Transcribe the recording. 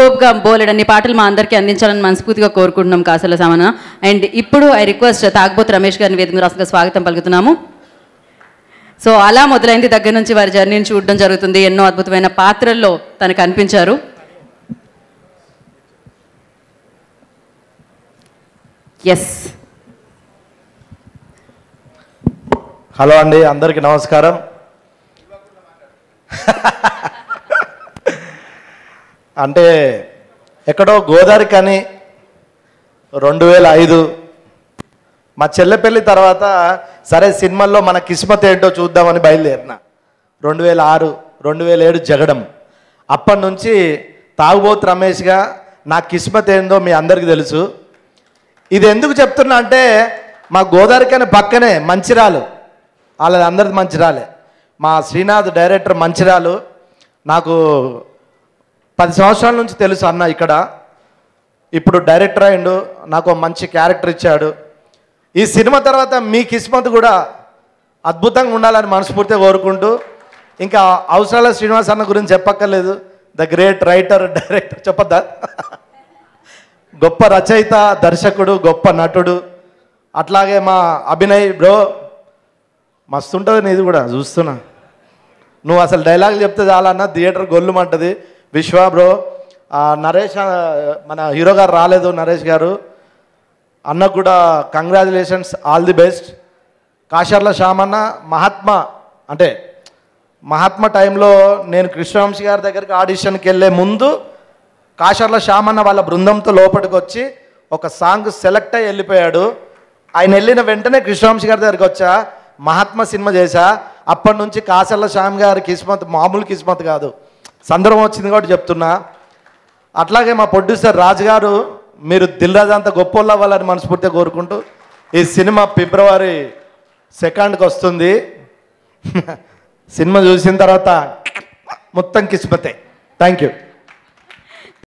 సూపర్గా బోలెడన్ని పాటలు మా అందరికీ అందించాలని మనస్ఫూర్తిగా కోరుకుంటున్నాం కాసల సామన. అండ్ ఇప్పుడు ఐ రిక్వెస్ట్ తాగబోతు రమేష్ గారిని వేదిక రాష్ట్రంగా స్వాగతం పలుకుతున్నాము. సో అలా మొదలైంది దగ్గర నుంచి వారి జర్నీని చూడడం జరుగుతుంది. ఎన్నో అద్భుతమైన పాత్రల్లో తనకు కనిపించారు. ఎస్, హలో అండి, అందరికీ నమస్కారం. అంటే ఎక్కడో గోదావరి కానీ 2005 మా చెల్లె పెళ్ళి తర్వాత సరే సినిమాల్లో మన కిస్మత్ ఏంటో చూద్దామని బయలుదేరిన. 2006, 2007 జగడం. అప్పటి నుంచి తాగుబోతు రమేష్గా నా కిస్మత్ ఏందో మీ అందరికీ తెలుసు. ఇది ఎందుకు చెప్తున్నా అంటే మా గోదావరి కానీ పక్కనే మంచిరాలు, వాళ్ళది అందరిది మంచిరాలే. మా శ్రీనాథ్ డైరెక్టర్ మంచిరాలు. నాకు 10 సంవత్సరాల నుంచి తెలుసు అన్న. ఇక్కడ ఇప్పుడు డైరెక్టర్ అయిండు, నాకు మంచి క్యారెక్టర్ ఇచ్చాడు. ఈ సినిమా తర్వాత మీ కిస్మత్ కూడా అద్భుతంగా ఉండాలని మనస్ఫూర్తిగా కోరుకుంటూ, ఇంకా అవసరాల శ్రీనివాస్ అన్న గురించి చెప్పక్కర్లేదు. ద గ్రేట్ రైటర్, డైరెక్టర్ చెప్పద్దా, గొప్ప రచయిత, దర్శకుడు, గొప్ప నటుడు. అట్లాగే మా అభినయ్ బ్రో మస్తుంటుంది. నీది కూడా చూస్తున్నా, నువ్వు అసలు డైలాగులు చెప్తే చాలన్నా థియేటర్ గొల్లుమంటుంది. విశ్వ బ్రో, నరేష్ మన హీరో గారు రాలేదు, నరేష్ గారు అన్నకు కూడా congratulations, all the best. Kasarla Shyamanna Mahatma టైంలో నేను కృష్ణవంశీ గారి దగ్గరికి ఆడిషన్కి వెళ్ళే ముందు కాశర్ల శ్యామన్న వాళ్ళ బృందంతో లోపలికి వచ్చి ఒక సాంగ్ సెలెక్ట్ అయ్యి వెళ్ళిపోయాడు. ఆయన వెళ్ళిన వెంటనే కృష్ణవంశీ గారి దగ్గరికి వచ్చా, మహాత్మా సినిమా చేశా. అప్పటి నుంచి కాశర్ల శ్యామ్ గారి కిస్మత్ మామూలు కిస్మత్ కాదు, సందర్భం వచ్చింది కాబట్టి చెప్తున్నా. అట్లాగే మా ప్రొడ్యూసర్ రాజు గారు, మీరు దిల్ రాజు అంత గొప్పోళ్ళు అవ్వాలని మనస్ఫూర్తిగా కోరుకుంటూ, ఈ సినిమా February 2కి వస్తుంది. సినిమా చూసిన తర్వాత మొత్తం కిస్మతే. Thank you.